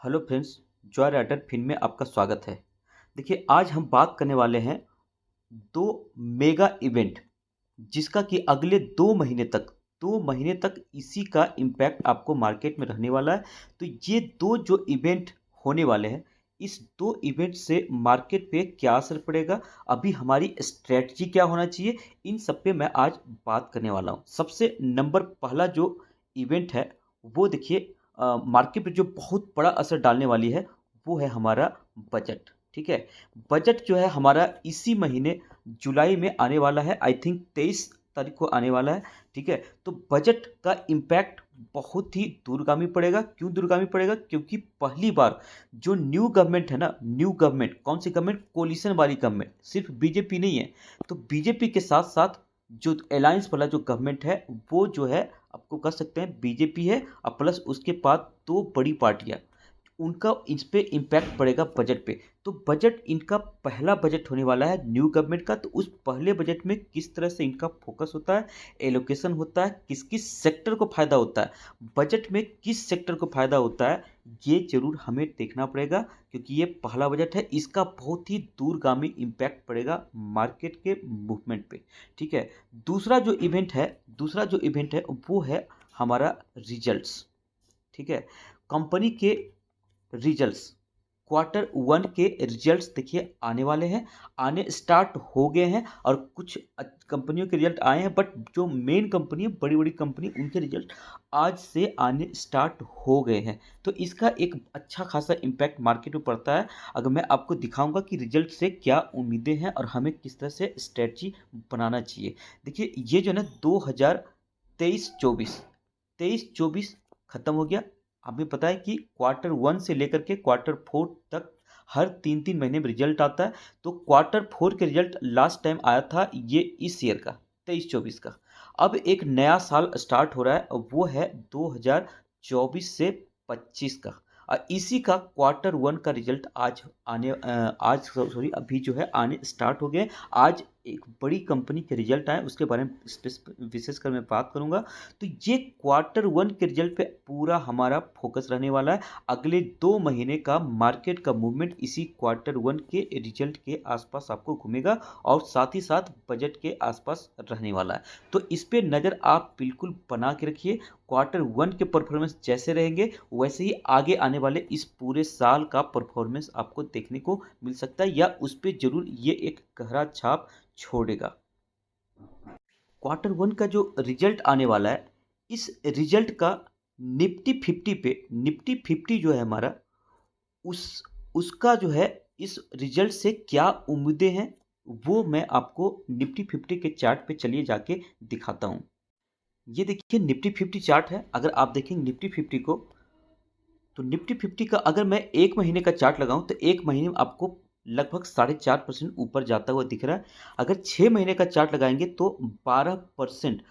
Hello friends, जॉय राइटर फिन में आपका स्वागत है। देखिए, आज हम बात करने वाले हैं दो मेगा इवेंट जिसका कि अगले 2 महीने तक इसी का इम्पैक्ट आपको मार्केट में रहने वाला है। तो ये दो जो इवेंट होने वाले हैं, इस दो इवेंट से मार्केट पे क्या असर पड़ेगा, अभी हमारी स्ट्रेटजी क्या होना चाहिए, इन सब पे मैं आज बात करने वाला हूँ। सबसे नंबर पहला जो इवेंट है वो देखिए, मार्केट पे जो बहुत बड़ा असर डालने वाली है वो है हमारा बजट। ठीक है, बजट जो है हमारा इसी महीने जुलाई में आने वाला है। आई थिंक 23 तारीख को आने वाला है। ठीक है, तो बजट का इम्पैक्ट बहुत ही दूरगामी पड़ेगा। क्यों दूरगामी पड़ेगा? क्योंकि पहली बार जो न्यू गवर्नमेंट है ना, न्यू गवर्नमेंट कौन सी गवर्नमेंट? कोलिशन वाली गवर्नमेंट, सिर्फ बीजेपी नहीं है। तो बीजेपी के साथ साथ जो अलायंस वाला जो गवर्नमेंट है वो जो है, आपको कह सकते हैं बीजेपी है, और प्लस उसके बाद दो बड़ी पार्टियां, उनका इस पे इम्पैक्ट पड़ेगा बजट पे। तो बजट इनका पहला बजट होने वाला है न्यू गवर्नमेंट का। तो उस पहले बजट में किस तरह से इनका फोकस होता है, एलोकेशन होता है, किस किस सेक्टर को फायदा होता है, बजट में किस सेक्टर को फायदा होता है, ये जरूर हमें देखना पड़ेगा। क्योंकि ये पहला बजट है, इसका बहुत ही दूरगामी इम्पैक्ट पड़ेगा मार्केट के मूवमेंट पे। ठीक है, दूसरा जो इवेंट है वो है हमारा रिजल्ट्स। ठीक है, कंपनी के रिजल्ट्स, क्वार्टर 1 के रिजल्ट्स देखिए आने वाले हैं, आने स्टार्ट हो गए हैं। और कुछ कंपनियों के रिजल्ट आए हैं, बट जो मेन कंपनी है, बड़ी बड़ी कंपनी, उनके रिजल्ट आज से आने स्टार्ट हो गए हैं। तो इसका एक अच्छा खासा इम्पैक्ट मार्केट में पड़ता है। अगर मैं आपको दिखाऊंगा कि रिजल्ट से क्या उम्मीदें हैं और हमें किस तरह से स्ट्रेटजी बनाना चाहिए। देखिए, ये जो है ना 2023-24 खत्म हो गया। हमें पता है कि क्वार्टर 1 से लेकर के क्वार्टर 4 तक हर 3-3 महीने में रिजल्ट आता है। तो क्वार्टर 4 के रिजल्ट लास्ट टाइम आया था ये इस ईयर का, 23-24 का। अब एक नया साल स्टार्ट हो रहा है, वो है 2024 से 25 का। और इसी का क्वार्टर 1 का रिजल्ट आज सॉरी अभी जो है आने स्टार्ट हो गए। आज एक बड़ी कंपनी के रिजल्ट आए, उसके बारे में विशेषकर मैं बात करूंगा। तो ये क्वार्टर 1 के रिजल्ट पे पूरा हमारा फोकस रहने वाला है। अगले 2 महीने का मार्केट का मूवमेंट इसी क्वार्टर 1 के रिजल्ट के आसपास आपको घूमेगा, और साथ ही साथ बजट के आसपास रहने वाला है। तो इस पे नज़र आप बिल्कुल बना के रखिए। क्वार्टर 1 के परफॉर्मेंस जैसे रहेंगे, वैसे ही आगे आने वाले इस पूरे साल का परफॉर्मेंस आपको देखने को मिल सकता है, या उस पर जरूर ये एक गहरा छाप छोड़ेगा। क्वार्टर 1 का जो रिजल्ट आने वाला है, इस रिजल्ट का निफ्टी 50 जो है हमारा, उस उसका जो है, इस रिजल्ट से क्या उम्मीदें हैं, वो मैं आपको निफ्टी 50 के चार्ट पे चलिए जाके दिखाता हूँ। ये देखिए निफ्टी 50 चार्ट है। अगर आप देखेंगे निफ्टी 50 को, तो निफ्टी 50 का अगर मैं 1 महीने का चार्ट लगाऊं तो 1 महीने में आपको लगभग 4.5% ऊपर जाता हुआ दिख रहा है। अगर 6 महीने का चार्ट लगाएंगे तो 12%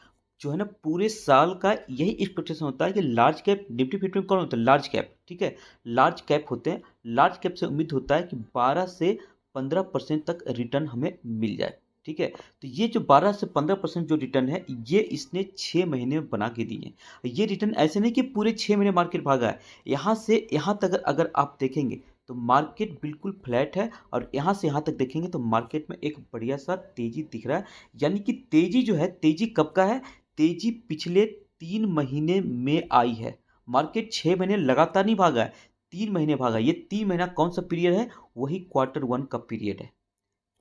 जो है ना, पूरे साल का यही एक्सपेक्टेशन होता है कि लार्ज कैप निफ्टी 50 में कौन होता है? Large cap. ठीक है, लार्ज कैप होते हैं। लार्ज कैप से उम्मीद होता है कि 12 से 15% तक रिटर्न हमें मिल जाए। ठीक है, तो ये जो 12 से 15% जो रिटर्न है, ये इसने 6 महीने में बना के दी है। ये रिटर्न ऐसे नहीं कि पूरे 6 महीने मार्केट भागा है। यहाँ से यहाँ तक अगर आप देखेंगे तो मार्केट बिल्कुल फ्लैट है, और यहाँ से यहाँ तक देखेंगे तो मार्केट में एक बढ़िया सा तेजी दिख रहा है। यानी कि तेजी जो है, तेजी कब का है? तेजी पिछले 3 महीने में आई है। मार्केट 6 महीने लगातार नहीं भागा है, 3 महीने भागा। ये 3 महीना कौन सा पीरियड है? वही क्वार्टर 1 का पीरियड है।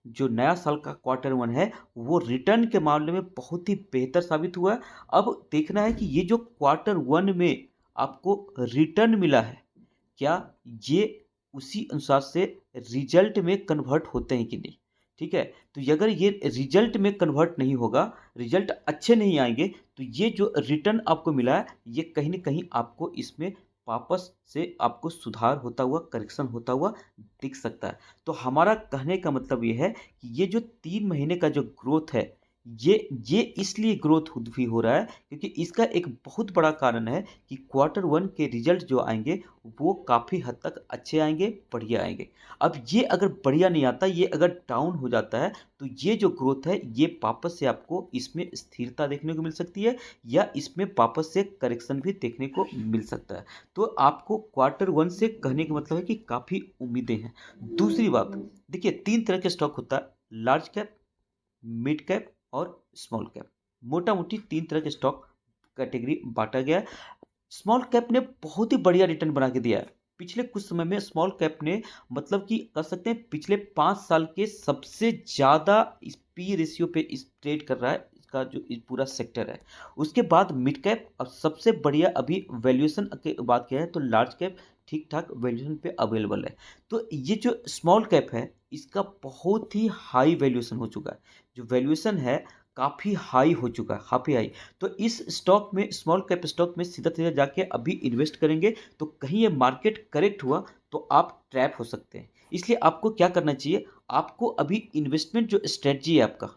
जो नया साल का क्वार्टर 1 है, वो रिटर्न के मामले में बहुत ही बेहतर साबित हुआ है। अब देखना है कि ये जो क्वार्टर 1 में आपको रिटर्न मिला है, क्या ये उसी अनुसार से रिजल्ट में कन्वर्ट होते हैं कि नहीं। ठीक है, तो अगर ये रिजल्ट में कन्वर्ट नहीं होगा, रिजल्ट अच्छे नहीं आएंगे, तो ये जो रिटर्न आपको मिला है, ये कहीं ना कहीं आपको इसमें वापस से आपको सुधार होता हुआ, करेक्शन होता हुआ दिख सकता है। तो हमारा कहने का मतलब ये है कि ये जो 3 महीने का जो ग्रोथ है, ये इसलिए ग्रोथ भी हो रहा है क्योंकि इसका एक बहुत बड़ा कारण है कि क्वार्टर वन के रिजल्ट जो आएंगे वो काफ़ी हद तक अच्छे आएंगे, बढ़िया आएंगे। अब ये अगर बढ़िया नहीं आता, ये अगर डाउन हो जाता है, तो ये जो ग्रोथ है ये वापस से आपको इसमें स्थिरता देखने को मिल सकती है या इसमें वापस से करेक्शन भी देखने को मिल सकता है। तो आपको क्वार्टर वन से कहने का मतलब है कि काफ़ी उम्मीदें हैं। दूसरी बात, देखिए 3 तरह के स्टॉक होता है, लार्ज कैप, मिड कैप और स्मॉल कैप। मोटा मोटी 3 तरह के स्टॉक कैटेगरी बांटा गया है। स्मॉल कैप ने बहुत ही बढ़िया रिटर्न बना के दिया है। पिछले कुछ समय में स्मॉल कैप ने मतलब कि कह सकते हैं पिछले 5 साल के सबसे ज़्यादा इस पी रेशियो पे इस ट्रेड कर रहा है, इसका जो इस पूरा सेक्टर है। उसके बाद मिड कैप और सबसे बढ़िया अभी वैल्यूएशन की बात किया है तो लार्ज कैप ठीक ठाक वैल्यूएशन पे अवेलेबल है। तो ये जो स्मॉल कैप है इसका बहुत ही हाई वैल्यूएशन हो चुका है। जो वैल्यूएशन है काफ़ी हाई हो चुका है, काफ़ी हाई। तो इस स्टॉक में, स्मॉल कैप स्टॉक में सीधा सीधा जाके अभी इन्वेस्ट करेंगे तो कहीं ये मार्केट करेक्ट हुआ तो आप ट्रैप हो सकते हैं। इसलिए आपको क्या करना चाहिए, आपको अभी इन्वेस्टमेंट जो स्ट्रेटजी है आपका,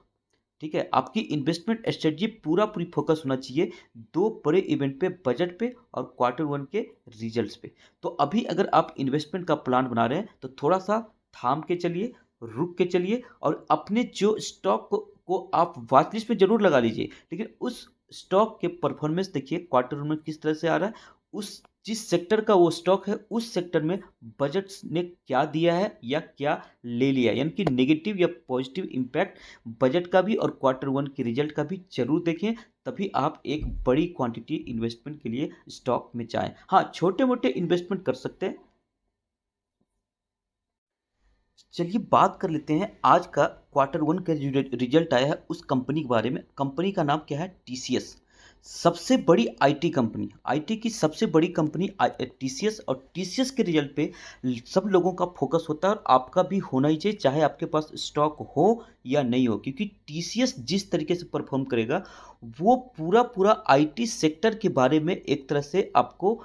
ठीक है, आपकी इन्वेस्टमेंट स्ट्रेटजी पूरा पूरी फोकस होना चाहिए दो बड़े इवेंट पे, बजट पे और क्वार्टर वन के रिजल्ट्स पे। तो अभी अगर आप इन्वेस्टमेंट का प्लान बना रहे हैं तो थोड़ा सा थाम के चलिए, रुक के चलिए और अपने जो स्टॉक को आप वॉच लिस्ट में जरूर लगा लीजिए, लेकिन उस स्टॉक के परफॉर्मेंस देखिए क्वार्टर वन में किस तरह से आ रहा है, उस जिस सेक्टर का वो स्टॉक है उस सेक्टर में बजट ने क्या दिया है या क्या ले लिया है, यानी कि नेगेटिव या पॉजिटिव इम्पैक्ट बजट का भी और क्वार्टर वन के रिजल्ट का भी जरूर देखें। तभी आप एक बड़ी क्वांटिटी इन्वेस्टमेंट के लिए स्टॉक में जाएं। हाँ, छोटे मोटे इन्वेस्टमेंट कर सकते हैं। चलिए बात कर लेते हैं आज का क्वार्टर वन का रिजल्ट आया है उस कंपनी के बारे में। कंपनी का नाम क्या है, टीसीएस। सबसे बड़ी आईटी कंपनी, आईटी की सबसे बड़ी कंपनी टीसीएस, और टीसीएस के रिजल्ट पे सब लोगों का फोकस होता है और आपका भी होना ही चाहिए, चाहे आपके पास स्टॉक हो या नहीं हो, क्योंकि टीसीएस जिस तरीके से परफॉर्म करेगा वो पूरा पूरा आईटी सेक्टर के बारे में एक तरह से आपको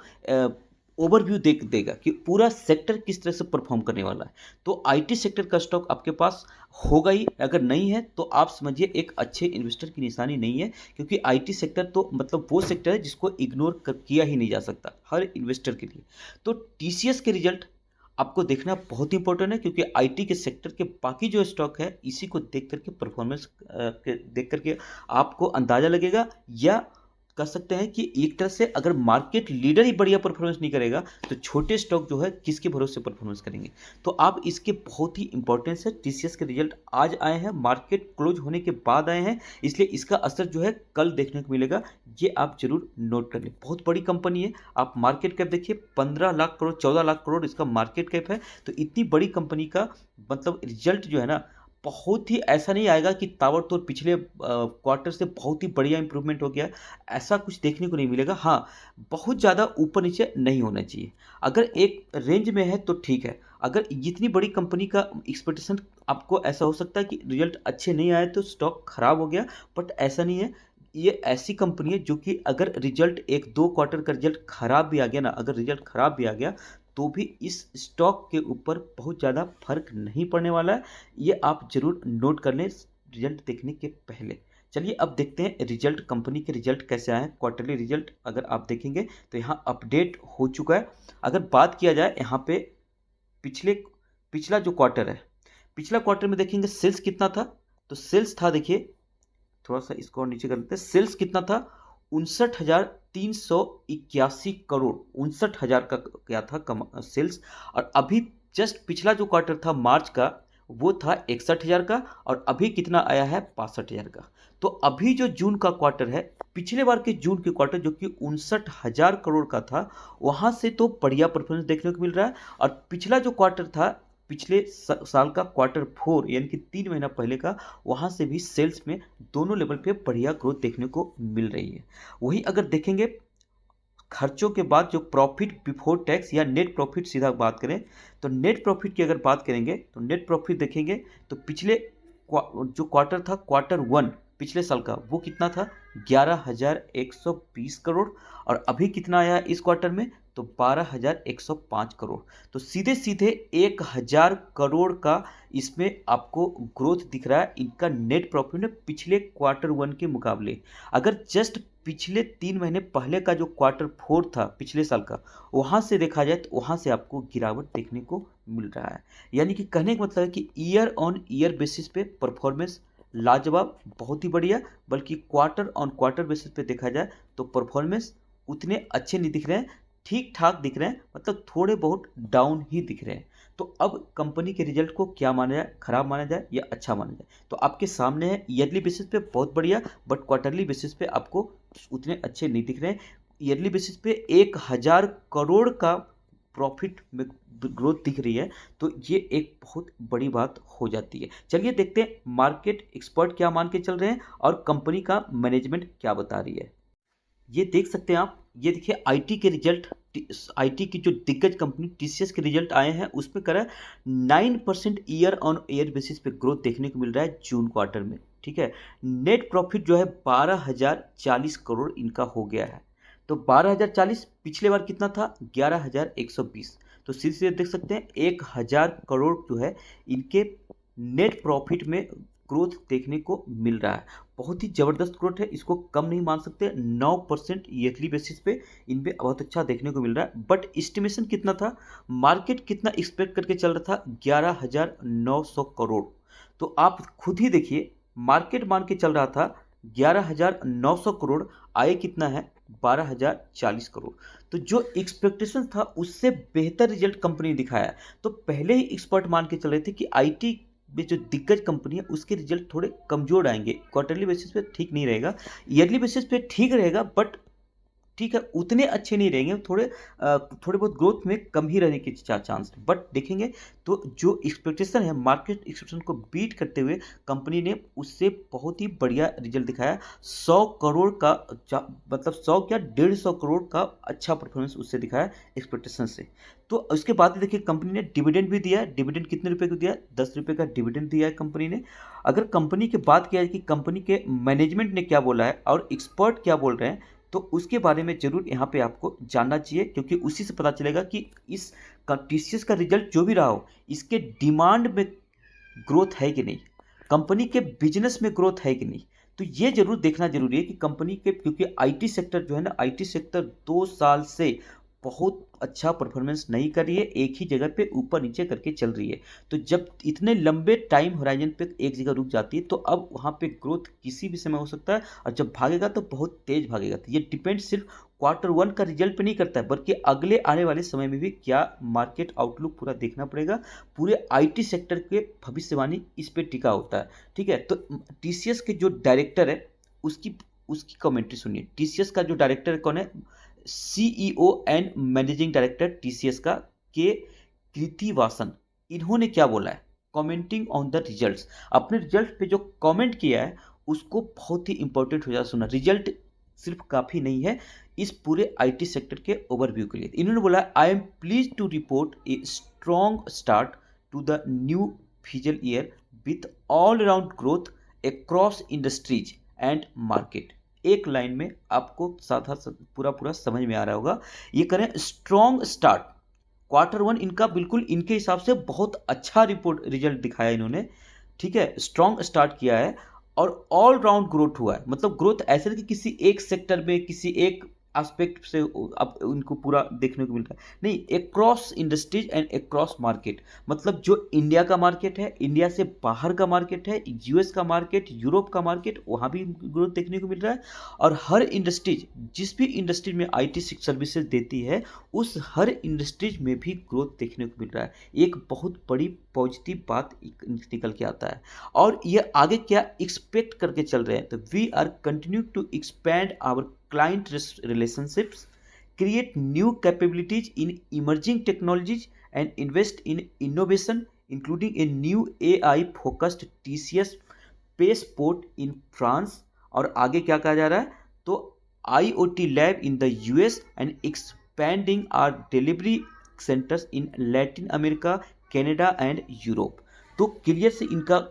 ओवरव्यू देख देगा कि पूरा सेक्टर किस तरह से परफॉर्म करने वाला है। तो आईटी सेक्टर का स्टॉक आपके पास होगा ही, अगर नहीं है तो आप समझिए एक अच्छे इन्वेस्टर की निशानी नहीं है, क्योंकि आईटी सेक्टर तो मतलब वो सेक्टर है जिसको इग्नोर किया ही नहीं जा सकता हर इन्वेस्टर के लिए। तो टीसीएस के रिजल्ट आपको देखना बहुत इंपॉर्टेंट है, क्योंकि आईटी के सेक्टर के बाकी जो स्टॉक है इसी को देख करके परफॉर्मेंस देख करके आपको अंदाजा लगेगा, या कह सकते हैं कि एक तरह से अगर मार्केट लीडर ही बढ़िया परफॉर्मेंस नहीं करेगा तो छोटे स्टॉक जो है किसके भरोसे परफॉर्मेंस करेंगे। तो आप इसके बहुत ही इंपॉर्टेंस है। टीसीएस के रिजल्ट आज आए हैं, मार्केट क्लोज होने के बाद आए हैं, इसलिए इसका असर जो है कल देखने को मिलेगा। ये आप जरूर नोट कर लें। बहुत बड़ी कंपनी है, आप मार्केट कैप देखिए 15 लाख करोड़, 14 लाख करोड़ इसका मार्केट कैप है। तो इतनी बड़ी कंपनी का मतलब रिजल्ट जो है ना, बहुत ही ऐसा नहीं आएगा कि ताबड़तोड़ पिछले क्वार्टर से बहुत ही बढ़िया इंप्रूवमेंट हो गया, ऐसा कुछ देखने को नहीं मिलेगा। हाँ, बहुत ज़्यादा ऊपर नीचे नहीं होना चाहिए, अगर एक रेंज में है तो ठीक है। अगर जितनी बड़ी कंपनी का एक्सपेक्टेशन, आपको ऐसा हो सकता है कि रिजल्ट अच्छे नहीं आए तो स्टॉक खराब हो गया, बट ऐसा नहीं है। ये ऐसी कंपनी है जो कि अगर रिजल्ट एक दो क्वार्टर का रिजल्ट खराब भी आ गया ना, अगर रिजल्ट खराब भी आ गया तो भी इस स्टॉक के ऊपर बहुत ज़्यादा फर्क नहीं पड़ने वाला है। ये आप जरूर नोट कर लें रिजल्ट देखने के पहले। चलिए अब देखते हैं रिजल्ट, कंपनी के रिजल्ट कैसे आए हैं। क्वार्टरली रिजल्ट अगर आप देखेंगे तो यहाँ अपडेट हो चुका है। अगर बात किया जाए यहाँ पे पिछला जो क्वार्टर है, पिछला क्वार्टर में देखेंगे सेल्स कितना था, तो सेल्स था, देखिए थोड़ा सा इसको और नीचे कर लेते हैं, सेल्स कितना था, 59,381 करोड़, 59,000 का क्या था सेल्स। और अभी जस्ट पिछला जो क्वार्टर था मार्च का वो था 61,000 का, और अभी कितना आया है 62,000 का। तो अभी जो जून का क्वार्टर है, पिछले बार के जून के क्वार्टर जो कि 59,000 करोड़ का था, वहां से तो बढ़िया परफॉर्मेंस देखने को मिल रहा है। और पिछला जो क्वार्टर था पिछले साल का क्वार्टर फोर, यानी कि 3 महीना पहले का, वहाँ से भी सेल्स में दोनों लेवल पे बढ़िया ग्रोथ देखने को मिल रही है। वही अगर देखेंगे खर्चों के बाद जो प्रॉफिट बिफोर टैक्स या नेट प्रॉफिट, सीधा बात करें तो नेट प्रॉफिट की अगर बात करेंगे तो नेट प्रॉफिट देखेंगे तो पिछले जो क्वार्टर था क्वार्टर वन, पिछले साल का वो कितना था, 11,120 करोड़, और अभी कितना आया इस क्वार्टर में, तो 12,105 करोड़। तो सीधे सीधे 1,000 करोड़ का इसमें आपको ग्रोथ दिख रहा है इनका नेट प्रॉफिट में पिछले क्वार्टर वन के मुकाबले। अगर जस्ट पिछले 3 महीने पहले का जो क्वार्टर फोर था पिछले साल का, वहाँ से देखा जाए तो वहाँ से आपको गिरावट देखने को मिल रहा है। यानी कि कहने का मतलब है कि ईयर ऑन ईयर बेसिस पे परफॉर्मेंस लाजवाब, बहुत ही बढ़िया, बल्कि क्वार्टर ऑन क्वार्टर बेसिस पे देखा जाए तो परफॉर्मेंस उतने अच्छे नहीं दिख रहे हैं, ठीक ठाक दिख रहे हैं, मतलब थोड़े बहुत डाउन ही दिख रहे हैं। तो अब कंपनी के रिजल्ट को क्या माना जाए, खराब माना जाए या अच्छा माना जाए, तो आपके सामने है। ईयरली बेसिस पे बहुत बढ़िया, बट क्वार्टरली बेसिस पे आपको उतने अच्छे नहीं दिख रहे हैं। ईयरली बेसिस पे 1,000 करोड़ का प्रॉफिट में ग्रोथ दिख रही है, तो ये एक बहुत बड़ी बात हो जाती है। चलिए देखते हैं मार्केट एक्सपर्ट क्या मान के चल रहे हैं और कंपनी का मैनेजमेंट क्या बता रही है। ये देख सकते हैं आप, ये देखिए आईटी के रिजल्ट, आईटी की जो दिग्गज कंपनी टीसीएस के रिजल्ट आए हैं, उसमें करा 9% ईयर ऑन ईयर बेसिस पे ग्रोथ देखने को मिल रहा है जून क्वार्टर में। ठीक है, नेट प्रॉफिट जो है 12,040 करोड़ इनका हो गया है। तो 12,040 पिछले बार कितना था, 11,120। तो सीधे सीधे देख सकते हैं 1,000 करोड़ जो है इनके नेट प्रॉफिट में ग्रोथ देखने को मिल रहा है। बहुत ही ज़बरदस्त ग्रोथ है, इसको कम नहीं मान सकते। 9% ईयरली बेसिस पे इन पे बहुत अच्छा देखने को मिल रहा है। बट एस्टिमेशन कितना था, मार्केट कितना एक्सपेक्ट करके चल रहा था, 11,900 करोड़। तो आप खुद ही देखिए, मार्केट मान के चल रहा था 11,900 करोड़, आए कितना है, 12,040 करोड़। तो जो एक्सपेक्टेशन था उससे बेहतर रिजल्ट कंपनी ने दिखाया। तो पहले ही एक्सपर्ट मान के चल रहे थे कि आईटी में जो दिग्गज कंपनी है उसके रिजल्ट थोड़े कमजोर आएंगे, क्वार्टरली बेसिस पे ठीक नहीं रहेगा, ईयरली बेसिस पे ठीक रहेगा, बट ठीक है उतने अच्छे नहीं रहेंगे, थोड़े बहुत ग्रोथ में कम ही रहने के चांस है। बट देखेंगे तो जो एक्सपेक्टेशन है, मार्केट एक्सपेक्टेशन को बीट करते हुए कंपनी ने उससे बहुत ही बढ़िया रिजल्ट दिखाया। 100 करोड़ का मतलब 100 क्या 150 करोड़ का अच्छा परफॉर्मेंस उससे दिखाया एक्सपेक्टेशन से। तो उसके बाद देखिए कंपनी ने डिविडेंड भी दिया है। डिविडेंड कितने रुपए को दिया, 10 रुपए का डिविडेंड दिया है कंपनी ने। अगर कंपनी की बात किया जाए कि कंपनी के मैनेजमेंट ने क्या बोला है और एक्सपर्ट क्या बोल रहे हैं, तो उसके बारे में जरूर यहाँ पे आपको जानना चाहिए, क्योंकि उसी से पता चलेगा कि इस टीसीएस का रिजल्ट जो भी रहा हो, इसके डिमांड में ग्रोथ है कि नहीं, कंपनी के बिजनेस में ग्रोथ है कि नहीं। तो ये जरूर देखना जरूरी है कि कंपनी के, क्योंकि आईटी सेक्टर जो है ना, आईटी सेक्टर 2 साल से बहुत अच्छा परफॉर्मेंस नहीं कर रही है, एक ही जगह पे ऊपर नीचे करके चल रही है। तो जब इतने लंबे टाइम होराइजन पे एक जगह रुक जाती है, तो अब वहाँ पे ग्रोथ किसी भी समय हो सकता है, और जब भागेगा तो बहुत तेज भागेगा। तो ये डिपेंड सिर्फ क्वार्टर वन का रिजल्ट पे नहीं करता है, बल्कि अगले आने वाले समय में भी क्या मार्केट आउटलुक पूरा देखना पड़ेगा। पूरे आईटी सेक्टर के भविष्यवाणी इस पे टिका होता है। ठीक है, तो टीसीएस के जो डायरेक्टर है उसकी उसकी कमेंट्री सुनिए। टीसीएस का जो डायरेक्टर कौन है, CEO and managing director TCS का के कृतिवासन, इन्होंने क्या बोला है कमेंटिंग ऑन द रिजल्ट्स। अपने रिजल्ट पे जो कमेंट किया है उसको बहुत ही इंपॉर्टेंट हो जाता सुनना। रिजल्ट सिर्फ काफ़ी नहीं है इस पूरे आईटी सेक्टर के ओवरव्यू के लिए। इन्होंने बोला, I am please to report a strong start to the new physical year with all around growth across industries and market. एक लाइन में आपको साधा पूरा पूरा समझ में आ रहा होगा। ये करें स्ट्रॉन्ग स्टार्ट, क्वार्टर वन इनका बिल्कुल इनके हिसाब से बहुत अच्छा रिपोर्ट रिजल्ट दिखाया इन्होंने। ठीक है, स्ट्रॉन्ग स्टार्ट किया है और ऑल राउंड ग्रोथ हुआ है। मतलब ग्रोथ ऐसे नहीं कि किसी एक सेक्टर में किसी एक एस्पेक्ट से अब उनको पूरा देखने को मिल रहा है, नहीं, across industries and across market. मतलब जो इंडिया का मार्केट है, इंडिया से बाहर का मार्केट है, यूएस का मार्केट, यूरोप का मार्केट, वहाँ भी ग्रोथ देखने को मिल रहा है। और हर इंडस्ट्रीज, जिस भी इंडस्ट्री में आईटी सर्विसेज देती है, उस हर इंडस्ट्रीज में भी ग्रोथ देखने को मिल रहा है। एक बहुत बड़ी पॉजिटिव बात निकल के आता है। और ये आगे क्या एक्सपेक्ट करके चल रहे हैं, तो we are continue to expand our client relationships, create new capabilities in emerging technologies and invest in innovation, including a new AI focused TCS spaceport in France। और आगे क्या कहा जा रहा है, तो IoT lab in the US and expanding our delivery centers in Latin America, Canada and Europe। तो clear से इनका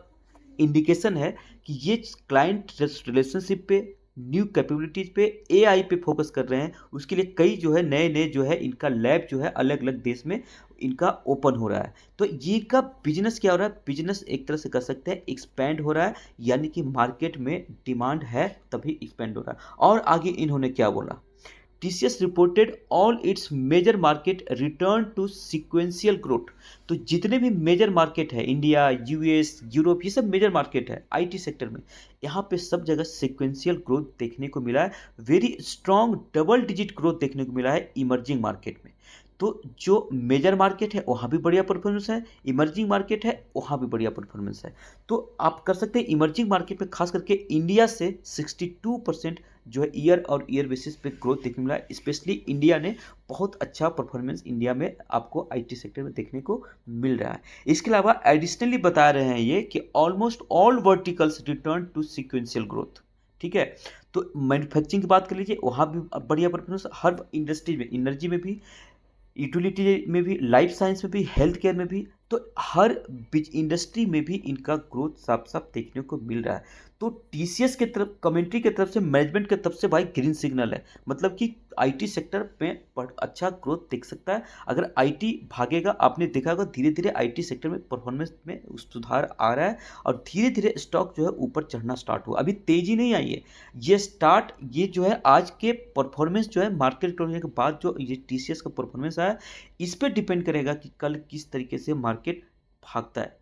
इंडिकेशन है कि ये क्लाइंट रिलेशनशिप पे, न्यू कैपेबिलिटीज पे, एआई पे फोकस कर रहे हैं। उसके लिए कई जो है नए नए जो है इनका लैब जो है अलग अलग देश में इनका ओपन हो रहा है। तो ये का बिजनेस क्या हो रहा है, बिजनेस एक तरह से कह सकते हैं एक्सपैंड हो रहा है, यानी कि मार्केट में डिमांड है तभी एक्सपैंड हो रहा है। और आगे इन्होंने क्या बोला, TCS reported all its major market return to sequential growth. तो जितने भी मेजर मार्केट है, इंडिया, यूएस, यूरोप, ये सब मेजर मार्केट है आईटी सेक्टर में, यहाँ पे सब जगह सिक्वेंशियल ग्रोथ देखने को मिला है। Very strong double digit growth देखने को मिला है इमर्जिंग मार्केट में। तो जो मेजर मार्केट है वहाँ भी बढ़िया परफॉर्मेंस है, इमर्जिंग मार्केट है वहाँ भी बढ़िया परफॉर्मेंस है। तो आप कर सकते हैं इमर्जिंग मार्केट में खास करके इंडिया से 62% जो है ईयर और ईयर बेसिस पे ग्रोथ देखने मिला है। स्पेशली इंडिया ने बहुत अच्छा परफॉर्मेंस इंडिया में आपको आईटी सेक्टर में देखने को मिल रहा है। इसके अलावा एडिशनली बता रहे हैं ये कि almost all verticals return to sequential growth. ठीक है, तो मैन्युफैक्चरिंग की बात कर लीजिए, वहाँ भी बढ़िया परफॉर्मेंस, हर इंडस्ट्री में, एनर्जी में भी, यूटिलिटी में भी, लाइफ साइंस में भी, हेल्थ केयर में भी, तो हर इंडस्ट्री में भी इनका ग्रोथ साफ साफ देखने को मिल रहा है। तो टीसीएस के तरफ, कमेंट्री की तरफ से, मैनेजमेंट की तरफ से भाई ग्रीन सिग्नल है, मतलब कि आईटी सेक्टर में अच्छा ग्रोथ दिख सकता है। अगर आईटी भागेगा, आपने देखा होगा धीरे धीरे आईटी सेक्टर में परफॉर्मेंस में सुधार आ रहा है और धीरे धीरे स्टॉक जो है ऊपर चढ़ना स्टार्ट हुआ। अभी तेजी नहीं आई है, ये जो है आज के परफॉर्मेंस जो है मार्केट होने के बाद जो ये टीसीएस का परफॉर्मेंस आया, इस पर डिपेंड करेगा कि कल किस तरीके से मार्केट भागता है।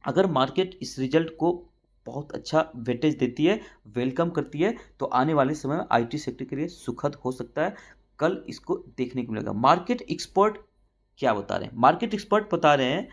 अगर मार्केट इस रिजल्ट को बहुत अच्छा वेटेज देती है, वेलकम करती है, तो आने वाले समय में आईटी सेक्टर के लिए सुखद हो सकता है। कल इसको देखने को मिलेगा। मार्केट एक्सपर्ट क्या बता रहे हैं, मार्केट एक्सपर्ट बता रहे हैं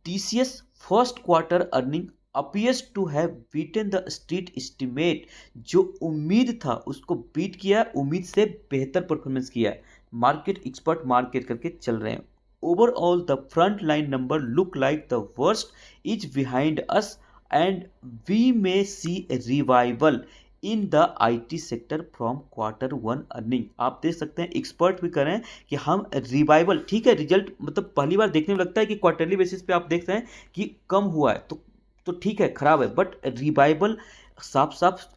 TCS first quarter earning appears to have beaten the street estimate। जो उम्मीद था उसको बीट किया, उम्मीद से बेहतर परफॉर्मेंस किया है। मार्केट एक्सपर्ट मार्केट करके चल रहे हैं। Overall the front line number look like the worst is behind us and we may see revival in the IT sector from Q1 earning. आप देख सकते हैं एक्सपर्ट भी करें कि हम रिवाइवल, ठीक है, रिजल्ट मतलब पहली बार देखने में लगता है कि क्वार्टरली बेसिस पे आप देख रहे हैं कि कम हुआ है, तो ठीक है, खराब है, बट रिवाइवल साफ साफ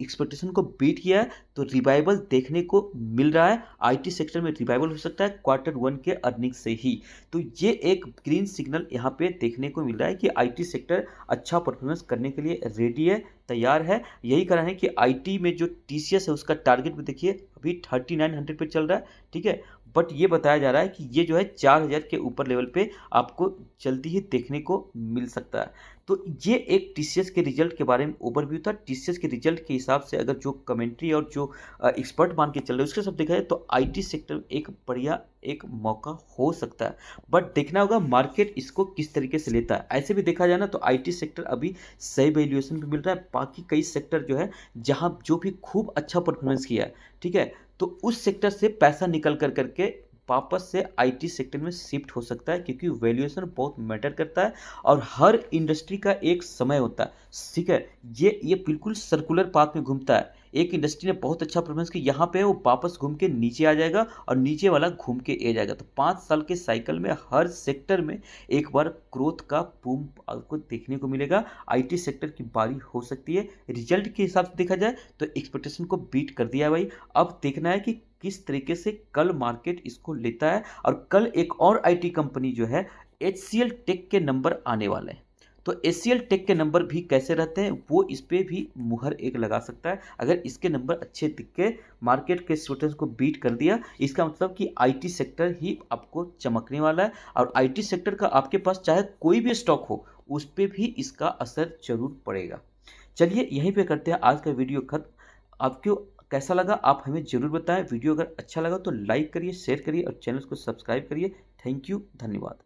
एक्सपेक्टेशन को बीट किया है, तो रिवाइवल देखने को मिल रहा है। आईटी सेक्टर में रिवाइवल हो सकता है Q1 के अर्निंग से ही। तो ये एक ग्रीन सिग्नल यहाँ पे देखने को मिल रहा है कि आईटी सेक्टर अच्छा परफॉर्मेंस करने के लिए रेडी है, तैयार है। यही कारण है कि आईटी में जो टीसीएस है उसका टारगेट भी देखिए अभी 3900 पे चल रहा है, ठीक है, बट ये बताया जा रहा है कि ये जो है 4000 के ऊपर लेवल पे आपको जल्दी ही देखने को मिल सकता है। तो ये एक टीसीएस के रिजल्ट के बारे में ओवरव्यू था। टीसीएस के रिजल्ट के हिसाब से अगर जो कमेंट्री और जो एक्सपर्ट मान के चल रहे हैं उसके सब देखा जाए तो आईटी सेक्टर एक बढ़िया एक मौका हो सकता है, बट देखना होगा मार्केट इसको किस तरीके से लेता है। ऐसे भी देखा जाए ना तो आईटी सेक्टर अभी सही वैल्यूएशन पे मिल रहा है। बाकी कई सेक्टर जो है जहाँ जो भी खूब अच्छा परफॉर्मेंस किया है, ठीक है, तो उस सेक्टर से पैसा निकल कर करके वापस से आईटी सेक्टर में शिफ्ट हो सकता है, क्योंकि वैल्यूएशन बहुत मैटर करता है और हर इंडस्ट्री का एक समय होता है, ठीक है। ये बिल्कुल सर्कुलर पाथ में घूमता है। एक इंडस्ट्री ने बहुत अच्छा परफॉर्मेंस किया, यहाँ पे वो वापस घूम के नीचे आ जाएगा और नीचे वाला घूम के ए जाएगा। तो 5 साल के साइकिल में हर सेक्टर में एक बार ग्रोथ का बूम आपको देखने को मिलेगा। आईटी सेक्टर की बारी हो सकती है। रिजल्ट के हिसाब से देखा जाए तो एक्सपेक्टेशन को बीट कर दिया है भाई। अब देखना है कि किस तरीके से कल मार्केट इसको लेता है। और कल एक और आईटी कंपनी जो है HCL टेक के नंबर आने वाले हैं, तो HCL टेक के नंबर भी कैसे रहते हैं वो इस पे भी मुहर एक लगा सकता है। अगर इसके नंबर अच्छे दिख के मार्केट के एक्सपेक्टेशन को बीट कर दिया, इसका मतलब कि आईटी सेक्टर ही आपको चमकने वाला है। और आईटी सेक्टर का आपके पास चाहे कोई भी स्टॉक हो उस पर भी इसका असर जरूर पड़ेगा। चलिए यहीं पे करते हैं आज का वीडियो खत्म। आपको कैसा लगा आप हमें ज़रूर बताएं। वीडियो अगर अच्छा लगा तो लाइक करिए, शेयर करिए और चैनल को सब्सक्राइब करिए। थैंक यू, धन्यवाद।